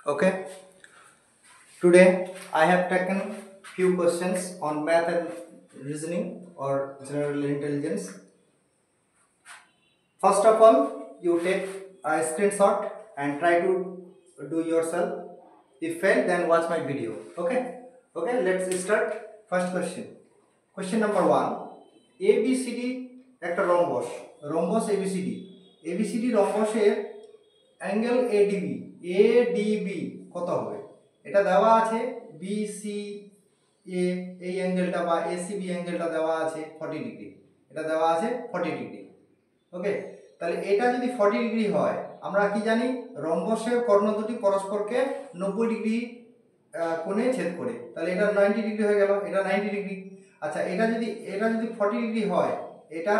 Okay, today I have taken few questions on math and reasoning or general intelligence. First of all, you take a screenshot and try to do yourself. If fail, then watch my video. Okay, let's start. First question. Question number 1. ABCD একটা rhombus ABCD রম্বসের angle ADB কত হবে? এটা দেওয়া আছে BC এই অ্যাঙ্গেলটা বা ACB অ্যাঙ্গেলটা দেওয়া আছে 40 ডিগ্রি, এটা দেওয়া আছে 40 ডিগ্রি। ওকে, তাহলে এটা যদি 40 ডিগ্রি হয়, আমরা কি জানি রম্বসের কর্ণ দুটি পরস্পরকে 90 ডিগ্রি কোণে ছেদ করে, তাহলে এটা 90 ডিগ্রি হয়ে গেল, এটা 90 ডিগ্রি। আচ্ছা, এটা যদি 40 ডিগ্রি হয়, এটা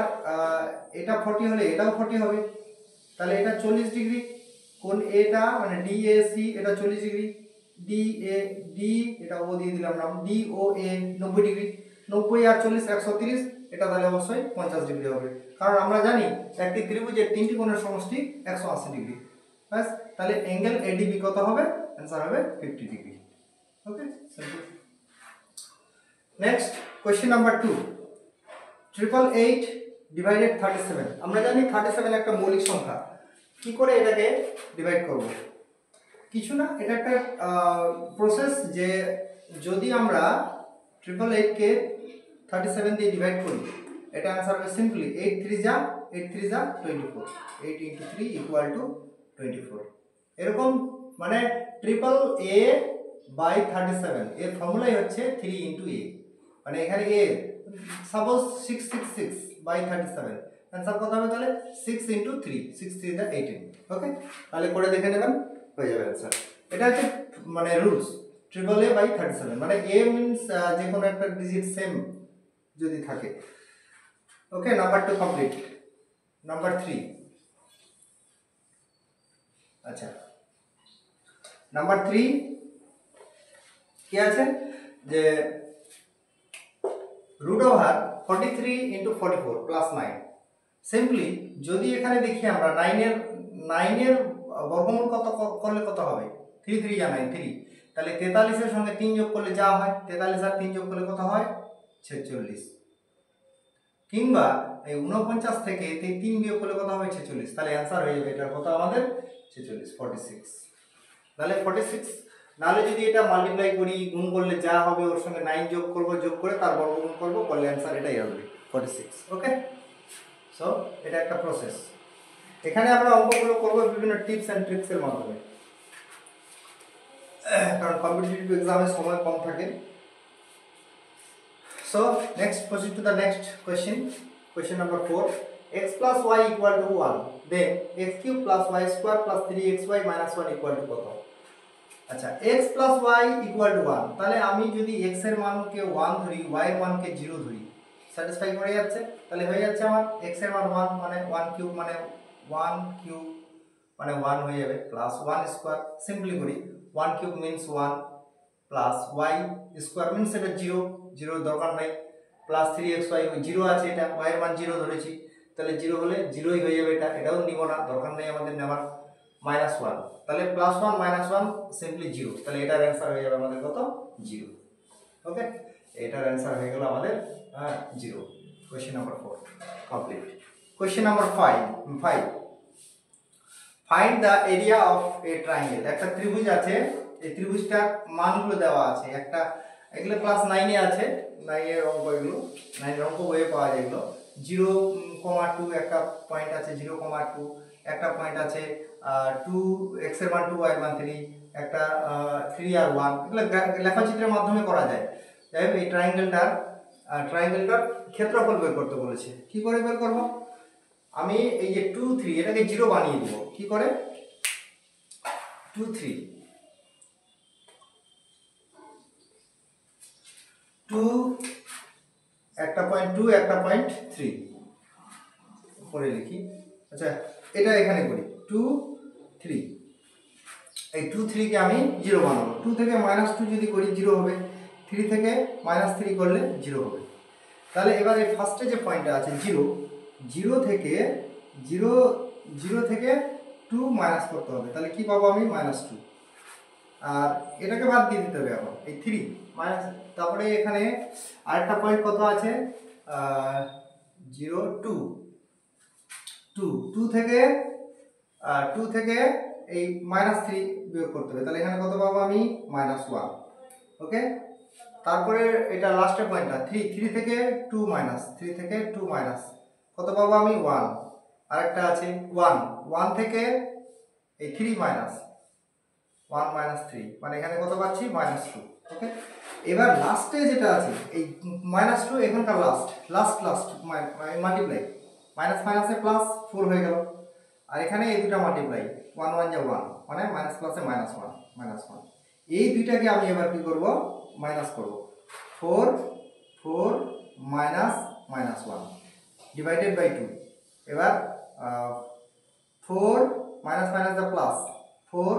40 হলে এটাও 40 হবে, তাহলে এটা 40 ডিগ্রি। কোণ এটা মানে ডিএসি এটা 40 ডিগ্রি, ডি এটা ও দিয়ে দিলাম নাম ডিওএ 90 ডিগ্রি, 90 আর 40 130, এটা তাহলে অবশ্যই 50 ডিগ্রি হবে, কারণ আমরা জানি একটি ত্রিভুজের তিনটি কোণের সমষ্টি 180 ডিগ্রি। ব্যাস, তাহলে অ্যাঙ্গেল এডিবি কত হবে? आंसर হবে 50 degree. Okay, simple. Next question number 2, 888 divided 37। আমরা জানি 37 একটা মৌলিক সংখ্যা, কি করে এটাকে ডিভাইড করব? কিছু না, এটা একটা প্রসেস, যে যদি আমরা 888 কে 37 দিয়ে ডিভাইড করি, এটা आंसर হবে সিম্পলি 8 3 যা 24, 8 * 3 = 24। এরকম মানে ট্রিপল এ বাই 37 এর ফর্মুলাই হচ্ছে 3 * a, মানে এখানে a সাপোজ 666 বাই 37, आंसर কত হবে? তাহলে 6 * 3, 6 3 = 18। ওকে, তাহলে করে দেখে নেবেন, হয়ে যাবে आंसर। এটা হচ্ছে মানে রুলস, ট্রিপল এ বাই 37, মানে a মিন্স যে কোনো একটা ডিজিট সেম যদি থাকে। ওকে, নাম্বার 2 কমপ্লিট। নাম্বার 3, আচ্ছা নাম্বার 3 কি আছে, যে √43 * 44 + 9। সিম্পলি যদি এখানে দেখি আমরা 9 এর বর্গমূল কত করলে কত হবে? 3 3 যা 9 3, তাহলে 43 এর সঙ্গে 3 যোগ করলে যা হয়, 43 আর 3 যোগ করলে কত হয়? 46। কিংবা এই 49 থেকে 3 বিয়োগ করলে কত হবে? 46। তাহলে आंसर হয়ে যাবে এটা কত আমাদের? 46, 46। তাহলে 46, নালে যদি এটা মাল্টিপ্লাই করি, গুণ করলে যা হবে ওর সঙ্গে 9 যোগ করব, যোগ করে তার বর্গমূল করব, করলে आंसर এটাই আসবে 46। ওকে, সো এটা একটা প্রসেস। এখানে আমরা অঙ্কগুলো করব বিভিন্ন টিপস এন্ড ট্রিক্স এর মাধ্যমে, কারণ কম্পিটিটিভ এক্সামে সময় কম থাকে। So next proceed to the next question. Question number 4. X plus y equal to 1. Then x cube plus y square plus 3xy minus 1 equal to কত? আচ্ছা, x plus y equal to 1, তাহলে আমি যদি x এর মানকে 1 ধরি, y এর মানকে 0 ধরি, স্যাটিসফাই করে যাচ্ছে, তাহলে হয়ে যাচ্ছে আমার x এর মান 1 মানে 1 কিউব মানে 1 কিউব মানে 1 হয়ে যাবে, প্লাস 1 স্কয়ার, সিম্পলি করি 1 cube means 1 plus y square means এটা 0 দরকার নাই, প্লাস 3xy 0 আছে, এটা y এর মান 0 ধরেছি, তাহলে 0 হলে 0ই হয়ে যাবে, এটাও নিব না, দরকার নেই আমাদের নেওয়ার, মাইনাস 1, তাহলে প্লাস 1 মাইনাস 1 সিম্পলি 0, তাহলে এটার आंसर হয়ে যাবে আমাদের কত? 0। ওকে, এটার आंसर হয়ে গেল আমাদের 0। Question number 4 complete. Question number 5, find the area of a triangle. একটা ত্রিভুজ আছে, এই ত্রিভুজটার মানগুলো দেওয়া আছে, একটা এগুলো ক্লাস 9 এ আছে, 9 এর অঙ্ক, এগুলো 9 এর অঙ্ক বইয়ে পাওয়া যায়। এগুলো 0,2 একটা পয়েন্ট আছে, 0,2 একটা পয়েন্ট আছে, 2 x এর মান 2 y এর মান 3, একটা 3 আর 1, এগুলো লেখচিত্রের মাধ্যমে করা যায়। যাই হোক, এই ট্রায়াঙ্গেলটার ক্ষেত্রফল বের করতে বলেছে। কি করে বের করব? আমি এই যে 2 3 এটাকে 0 বানিয়ে দেব। কি করে? 2 3 2 একটা পয়েন্ট 2 একটা পয়েন্ট 3 করে লিখি। আচ্ছা, এটা এখানে করি 2 3, এই 2 3 কে আমি 0 বানাবো। 2 থেকে -2 যদি করি 0 হবে, 3 থেকে -3 করলে 0 হবে। তাহলে এবার এই ফার্স্টে যে পয়েন্টটা আছে 0 থেকে 2 মাইনাস করতে হবে, তাহলে কি পাবো আমি? -2। আর এটাকে বাদ দিয়ে দিতে হবে এখন এই 3 মাইনাস, তারপরে এখানে আরেকটা পয়েন্ট কত আছে 0 2 2 2 থেকে 2 থেকে এই -3 বিয়োগ করতে হবে, তাহলে এখানে কত পাবো আমি -1। ওকে, তারপরে এটা লাস্টের পয়েন্টটা 3 3 থেকে 2 মাইনাস, 3 থেকে 2 মাইনাস কত পাবো আমি 1। আরেকটা আছে 1 1 থেকে এই 3 মাইনাস 1 -3, মানে এখানে কত পাচ্ছি -2। ওকে, এবার লাস্টে যেটা আছে এই -2 এখানকার লাস্ট মাল্টিপ্লাই, মাইনাস মাইনাসে প্লাস 4 হয়ে গেল, আর এখানে এই দুটো মাল্টিপ্লাই 1 1 যা 1, মানে মাইনাস প্লাসে -1 এই দুইটাকে আমি এবার কি করব মাইনাস করব। 4 4 -1 ডিভাইডেড বাই 2। এবার 4 মাইনাস মাইনাস যা প্লাস 4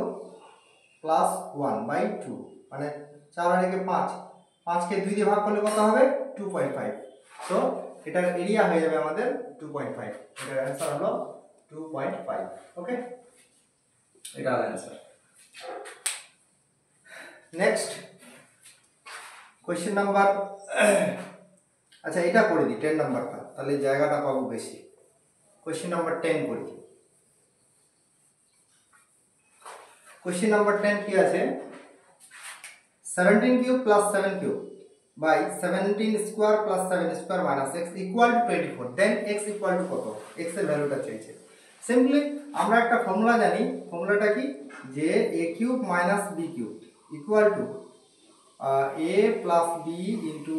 প্লাস 1/2, মানে 4 আর 1 5, 5কে 2 দিয়ে ভাগ করলে কত হবে 2.5। তো এটার এরিয়া হয়ে যাবে আমাদের 2.5, এটার অ্যান্সার হলো 2.5। ওকে, এটা হলো অ্যান্সার। নেক্সট কোশ্চেন নাম্বার, আচ্ছা এটা করে দিই 10 নাম্বারটা, তাহলে জায়গাটা পাবো বেশি। কোশ্চেন নাম্বার 10 করি। কোশ্চেন নাম্বার 10 কি আছে 17 cube plus 7 cube by 17 square plus 7 square minus x equal to 24, then x equal to কত, x এর ভ্যালুটা চাইছে। সিম্পলি আমরা একটা ফর্মুলা জানি, ফর্মুলাটা কি যে a cube minus b cube equal to a plus b into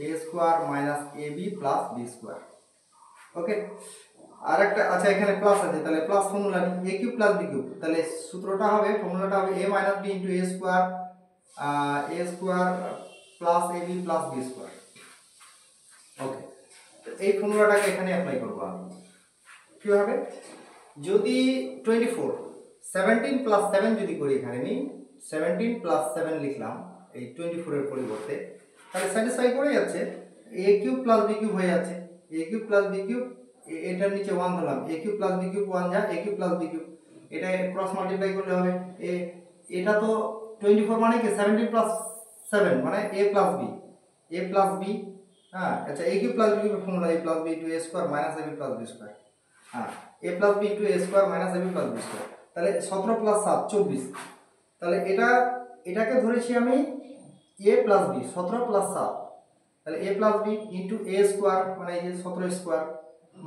a square minus ab plus b square. Okay, আর একটা আচ্ছা এখানে প্লাস আছে, তাহলে প্লাস ফর্মুলা নিই a cube plus b cube, তাহলে সূত্রটা হবে ফর্মুলাটা হবে a minus b into a square plus ab plus b square. Okay, এই ফর্মুলাটাকে এখানে অ্যাপ্লাই করব আমি। কিভাবে, যদি 24 17 প্লাস 7 যদি করি, এখানে আমি 17 প্লাস 7 লিখলাম এই 24 এর পরিবর্তে, তাহলে স্যাটিসফাই করে যাচ্ছে, a cube plus b cube হয়ে যাচ্ছে, a cube plus b cube, এটার নিচে 1 ধরলাম, a cube plus b cube 1 যা a cube plus b cube, এটা ক্রস মাল্টিপ্লাই করলে হবে এটা তো 24 মানে কি 17 প্লাস 7 মানে a প্লাস b, হ্যাঁ আচ্ছা a cube plus b cube formula a plus b into a square minus ab plus b square, হ্যাঁ a plus b into a square minus ab plus b square, তাহলে 17 plus 7 24, তাহলে এটাকে ধরেছি আমি a plus b 17 plus 7, তাহলে a plus b into a square মানে এই যে 17 স্কয়ার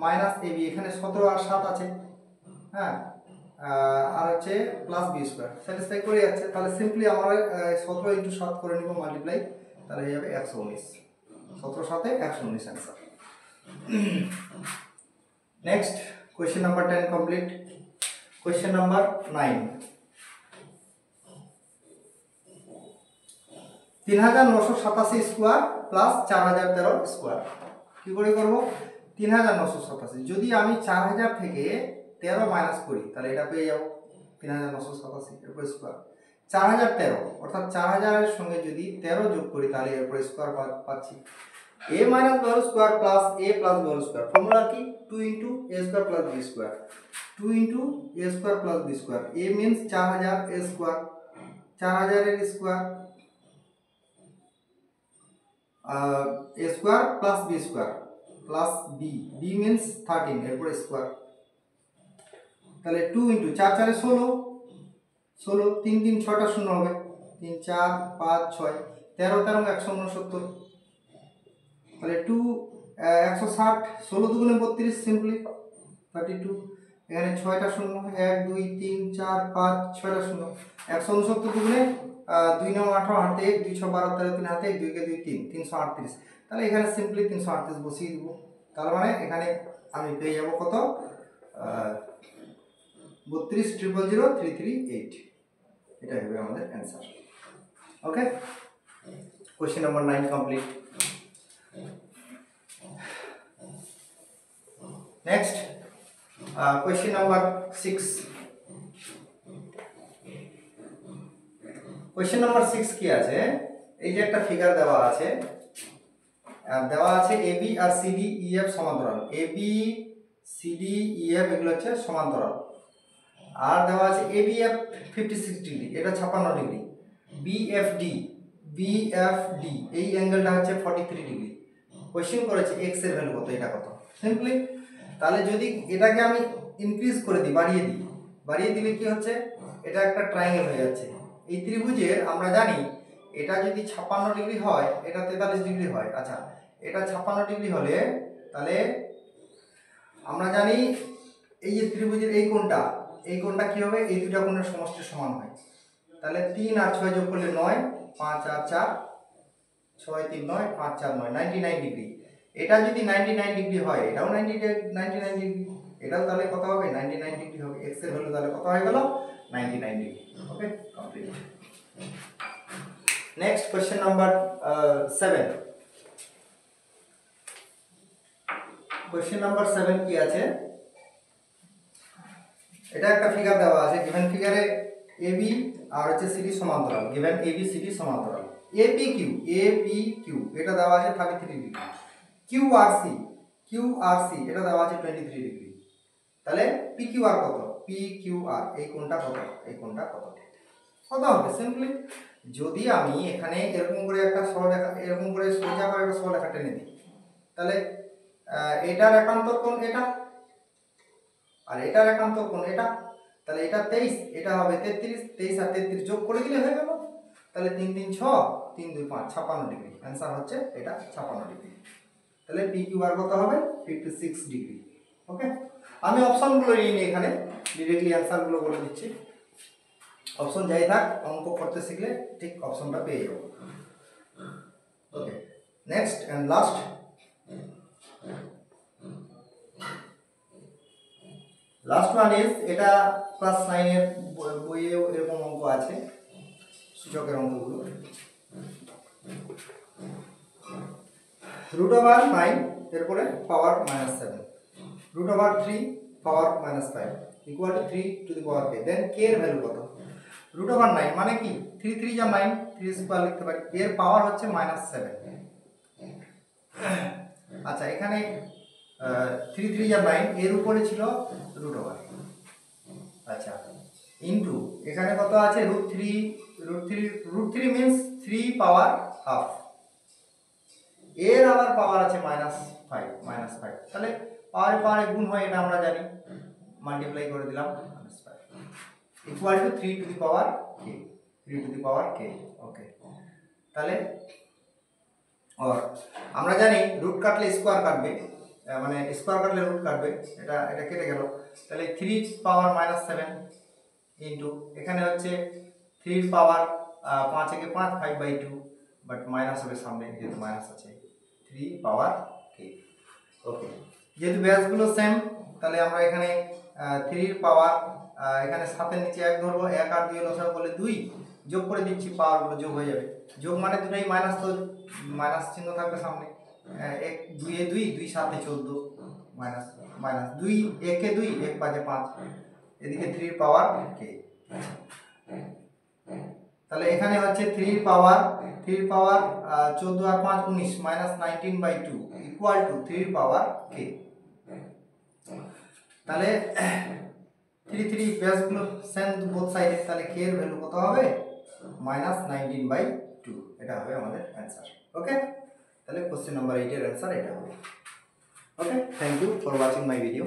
মাইনাস ab, এখানে 17 আর 7 আছে, হ্যাঁ আর হচ্ছে প্লাস b স্কয়ার, স্যাটিসফাই করে যাচ্ছে। তাহলে সিম্পলি আমরা 17 ইনটু 7 করে নিব মাল্টিপ্লাই, তাহলে হয়ে যাবে 119, 17 সাথে 119 answer. Next question number 10 complete. Question number 9 3987 square plus 4013 square কি করে করব 3987, যদি আমি 4000 থেকে 13 মাইনাস করি তাহলে এটা পেয়ে যাব 3987 এর স্কয়ার, 4013 অর্থাৎ 4000 এর সঙ্গে যদি 13 যোগ করি তাহলে এর স্কয়ার পাচ্ছি a minus b whole square plus a plus b whole square, formula কি 2 into a square plus b square, 2 into a square plus b square, a means 4000 a square 4000 এর square a square plus b square plus b means 13 এরপর square, তাহলে 2 into 4 4 16 16 3 3 6টা শূন্য হবে 3 4 5 6 13 13 169, তাহলে 2 160 16 দুগুণে 32 simply 32, এখানে 6টা শূন্য 1 2 3 4 5 6টা শূন্য 169 দুগুণে 2 9 18 হাতে 1 2 6 12 13 3 হাতে 1 2 কে 2 3 338, তাহলে এখানে সিম্পলি 338 বসিয়ে দেব, তার মানে এখানে আমি পেয়ে যাব কত 32000338, এটা হবে আমাদের answer. Okay, question number 9 complete. Next question number 6। Question number 6 কি আছে, এই যে একটা ফিগার দেওয়া আছে AB আর CD EF সমান্তরাল, AB CD EF এগুলো হচ্ছে সমান্তরাল, আর দেওয়া আছে ABF 56 ডিগ্রি, এটা 56 ডিগ্রি। BFD এই অ্যাঙ্গেলটা হচ্ছে 43 ডিগ্রি। কোশ্চেন করেছে এক্স এর ভ্যালু কত, এটা কত। সিম্পলি তাহলে যদি এটাকে আমি ইনক্রিজ করে দিই, বাড়িয়ে দিলে কি হচ্ছে, এটা একটা ট্রায়াঙ্গেল হয়ে যাচ্ছে। এই ত্রিভুজের আমরা জানি এটা যদি 56 ডিগ্রি হয়, এটা 43 ডিগ্রি হয়। আচ্ছা, এটা 56 ডিগ্রি হলে তাহলে আমরা জানি এই যে ত্রিভুজের এই কোণটা কি হবে, এই দুটো কোণের সমষ্টির সমান হয়। তাহলে 3 আর 6 যোগ করলে 9, 5 আর 4, 6 3 9, 5 4 9, 99 ডিগ্রি। এটা যদি 99 ডিগ্রি হয়, এটাও 99 ডিগ্রি, এটাও তাহলে কত হবে, 99 ডিগ্রি হবে। x এর ভ্যালু তাহলে কত হয়ে গেল, 99 degree. Okay, complete. Next question number 7। Question number 7 কি আছে, এটা একটা ফিগার দেওয়া আছে। গিভেন ফিগারে AB আর হচ্ছে CD সমান্তরাল। গিভেন AB CD সমান্তরাল। APQ এটা দেওয়া আছে 33 ডিগ্রি। QRC এটা দেওয়া আছে 23 ডিগ্রি। তাহলে PQR কত, PQR এই কোণটা কত, এই কোণটা কত হবে। সিম্পলি যদি আমি এখানে এরকম করে একটা সরলরেখা, এরকম করে সোজা করে একটা সরলরেখা টেনে দিই, তাহলে এটার একান্তর কোণ এটা, আর এটার একান্তর কোণ এটা। তাহলে এটা 23, এটা হবে 33, 23 আর 33 যোগ করে দিলে হয়ে গেল। তাহলে 3 3 6, 3 2 5, 56 ডিগ্রি। অ্যান্সার হচ্ছে এটা 56 ডিগ্রি। তাহলে PQR কত হবে, 56 ডিগ্রি। ওকে, আমি অপশনগুলো নিয়ে নিই, এখানে ডিরেক্টলি অ্যান্সারগুলো বলে দিচ্ছি। অপশন যাই থাক, অঙ্ক করতে শিখলে ঠিক অপশনটা পেয়ে যাবো। Okay, next and last. Last one is, এটা ক্লাস 9 এর বইয়েও এরকম অঙ্ক আছে, সূচকের অঙ্কগুলো। √9 এরপরে power -7, √3 power -5 equal to 3 to the power k। Then k এর ভ্যালু কত, √9 মানে কি, 3 3 যা 9, 3 স্কয়ার লিখতে পারি। এর পাওয়ার হচ্ছে -7। আচ্ছা, এখানে 3 3 যা 9, এর উপরে ছিল √1। আচ্ছা, ইনটু এখানে কত আছে, √3 মিন্স 3 পাওয়ার হাফ। এর আবার পাওয়ার আছে -5। তাহলে পাওয়ারে গুণ হয়, এটা আমরা জানি, মাল্টিপ্লাই করে দিলাম, -5 equal to 3 to the power k। ওকে, তাহলে আমরা জানি রুট কাটলে স্কোয়ার কাটবে, মানে স্কোয়ার কাটলে রুট কাটবে, এটা কেটে গেল। তাহলে 3 পাওয়ার -7 ইনটু এখানে হচ্ছে 3 পাওয়ার 5 একে 5, 5/2, বাট মাইনাস হবে সামনে, যেহেতু মাইনাস আছে, 3 পাওয়ার k। ওকে, যেহেতু ব্যাসগুলো সেম, তাহলে আমরা এখানে 3 পাওয়ার, এখানে 7 এর নিচে 1 ধরবো, 1 আর 2 লসাগু করলে 2, যোগ করে দিচ্ছি, পাওয়ারগুলো যোগ হয়ে যাবে। যোগ মানে দুটোই মাইনাস, তো মাইনাস চিহ্ন থাকবে সামনে। 1 2 এ 2, 2 7 এ 14, মাইনাস 2 1 এ 2, 1 5 এ 5, এদিকে 3 পাওয়ার k। তাহলে এখানে হচ্ছে 3 পাওয়ার 14 আর 5 19, -19/2 ইকুয়াল টু 3 পাওয়ার k। তাহলে 3 3 ব্যাসগুলো সেম বোথ সাইডে, তাহলে k এর ভ্যালু কত হবে, -19/2। এটা হবে আমাদের অ্যান্সার। ওকে, তাহলে কোশ্চেন নাম্বার 8 এর অ্যান্সার এটা হবে। Okay, thank you for watching my video.